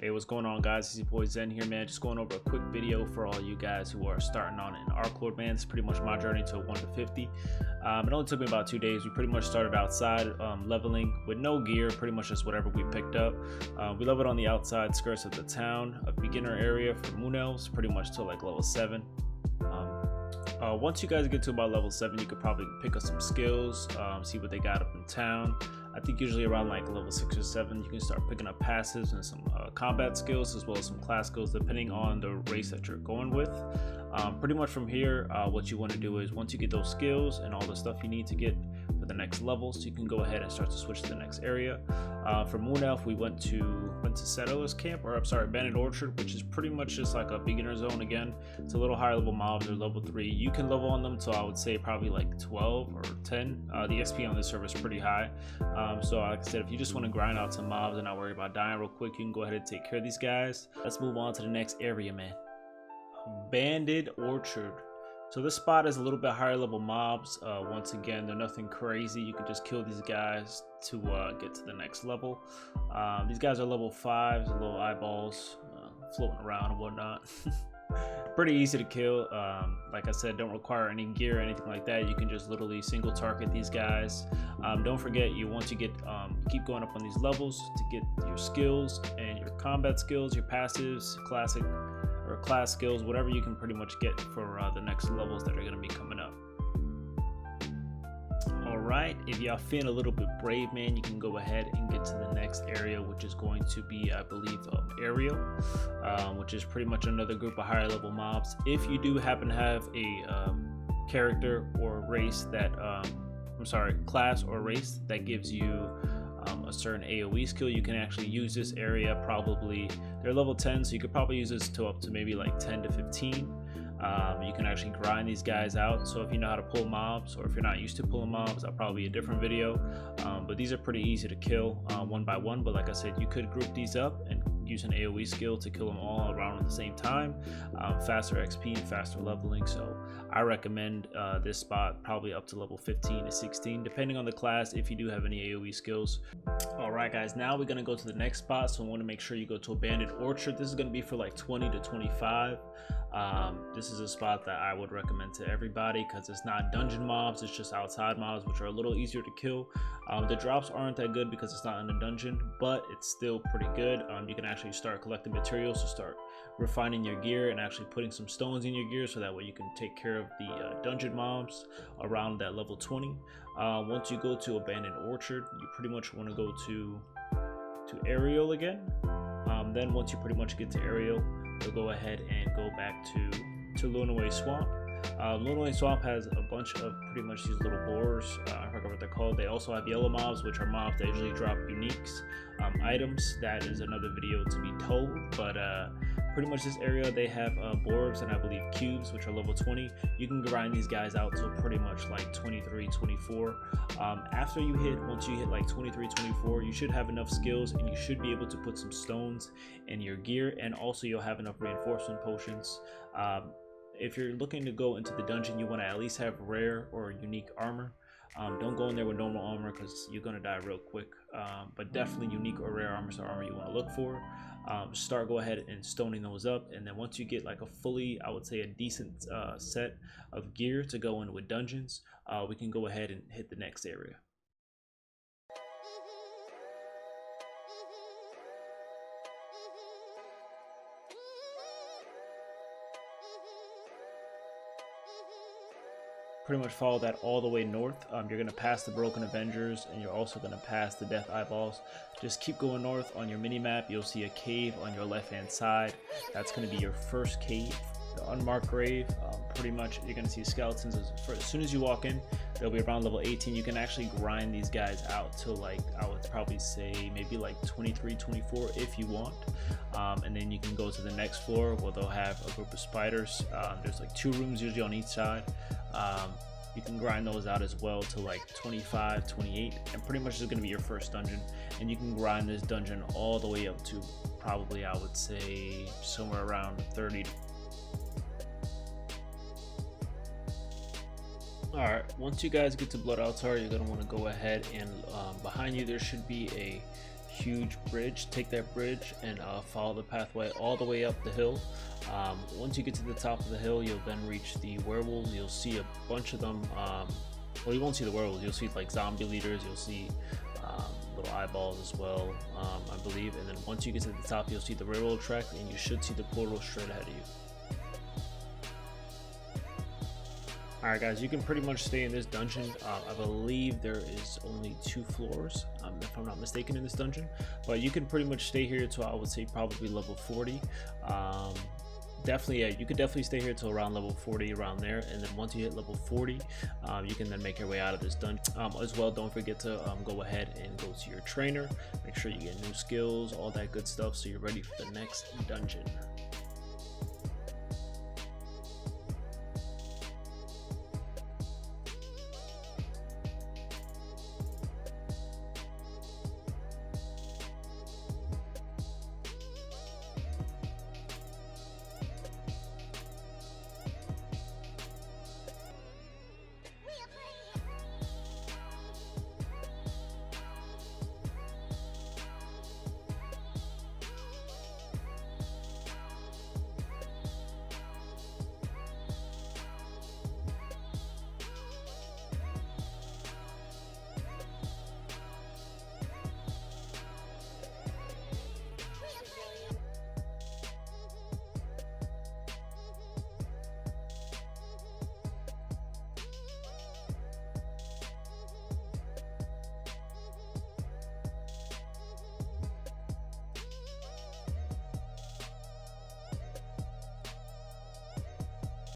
Hey, what's going on, guys? It's your boy Zen here, man. Just going over a quick video for all you guys who are starting on an Archlord, man. It's pretty much my journey to 1 to 50. It only took me about 2 days. We pretty much started outside, leveling with no gear, pretty much just whatever we picked up. We leveled on the outside skirts of the town, a beginner area for moon elves, pretty much till like level 7. Once you guys get to about level 7, you could probably pick up some skills, see what they got up in town. I think usually around like level 6 or 7, you can start picking up passives and some combat skills, as well as some class skills, depending on the race that you're going with. Pretty much from here, what you want to do is once you get those skills and all the stuff you need to get for the next levels, you can go ahead and start to switch to the next area. For Moon Elf, we went to Settlers Camp, or I'm sorry, Abandoned Orchard, which is pretty much just like a beginner zone again. It's a little higher level mobs, they're level 3. You can level on them to, I would say, probably like 12 or 10. The XP on this server is pretty high. So like I said, if you just want to grind out some mobs and not worry about dying real quick, you can go ahead and take care of these guys. Let's move on to the next area, man. Abandoned Orchard. So this spot is a little bit higher level mobs. Once again, they're nothing crazy. You can just kill these guys to get to the next level. These guys are level 5s, little eyeballs floating around and whatnot. Pretty easy to kill. Like I said, don't require any gear or anything like that. You can just literally single target these guys. Don't forget, once you get keep going up on these levels to get your skills and your combat skills, your passives, classic or class skills, whatever you can pretty much get for the next levels that are going to be coming up. Alright, if y'all feeling a little bit brave, man, you can go ahead and get to the next area, which is going to be, I believe, Aerial, which is pretty much another group of higher level mobs. If you do happen to have a character or race that, class or race that gives you a certain AoE skill, you can actually use this area. Probably they're level 10, so you could probably use this to up to maybe like 10 to 15. You can actually grind these guys out. So if you know how to pull mobs, or if you're not used to pulling mobs, that'll probably be a different video. But these are pretty easy to kill one by one. But like I said, you could group these up and use an AoE skill to kill them all around at the same time. Faster XP, faster leveling. So I recommend this spot probably up to level 15 to 16, depending on the class, if you do have any AoE skills. All right, guys, now we're gonna go to the next spot. So I want to make sure you go to Abandoned Orchard. This is gonna be for like 20 to 25. This is a spot that I would recommend to everybody because it's not dungeon mobs, it's just outside mobs, which are a little easier to kill. The drops aren't that good because it's not in a dungeon, but it's still pretty good. You can actually start collecting materials to start refining your gear and actually putting some stones in your gear, so that way you can take care of the dungeon mobs around that level 20. Once you go to Abandoned Orchard, you pretty much want to go to Aerial again. Then once you pretty much get to Aerial, you'll go ahead and go back to Lunaway Swamp. Lunaway Swamp has a bunch of pretty much these little boars. I forgot what they're called. They also have yellow mobs, which are mobs that usually drop uniques items. That is another video to be told, but pretty much this area, they have borbs and I believe cubes, which are level 20. You can grind these guys out to pretty much like 23, 24. Once you hit like 23, 24, you should have enough skills and you should be able to put some stones in your gear, and also you'll have enough reinforcement potions. If you're looking to go into the dungeon, you want to at least have rare or unique armor. Don't go in there with normal armor because you're going to die real quick. But definitely unique or rare armor is the armor you want to look for. Go ahead and stoning those up, and then once you get like a fully, I would say a decent set of gear to go in with dungeons, we can go ahead and hit the next area. Pretty much follow that all the way north. You're going to pass the Broken Avengers, and you're also going to pass the Death Eyeballs. Just keep going north. On your mini map, you'll see a cave on your left hand side. That's going to be your first cave, the unmarked grave. Pretty much you're going to see skeletons as soon as you walk in. They'll be around level 18. You can actually grind these guys out to, like, I would probably say maybe like 23, 24 if you want. And then you can go to the next floor where they'll have a group of spiders. There's like 2 rooms usually on each side. You can grind those out as well to like 25, 28, and pretty much is going to be your first dungeon. And you can grind this dungeon all the way up to probably, I would say, somewhere around 30. Alright, once you guys get to Blood Altar, you're going to want to go ahead and behind you there should be a huge bridge. Take that bridge and follow the pathway all the way up the hill. Once you get to the top of the hill, you'll then reach the werewolves. You'll see a bunch of them. Well, you won't see the werewolves. You'll see like zombie leaders. You'll see little eyeballs as well, I believe. And then once you get to the top, you'll see the railroad track, and you should see the portal straight ahead of you. Alright guys, you can pretty much stay in this dungeon. I believe there is only 2 floors, if I'm not mistaken, in this dungeon. But you can pretty much stay here till, I would say, probably level 40. Definitely, yeah, you could definitely stay here till around level 40, around there. And then once you hit level 40, you can then make your way out of this dungeon. As well, don't forget to go ahead and go to your trainer. Make sure you get new skills, all that good stuff, so you're ready for the next dungeon.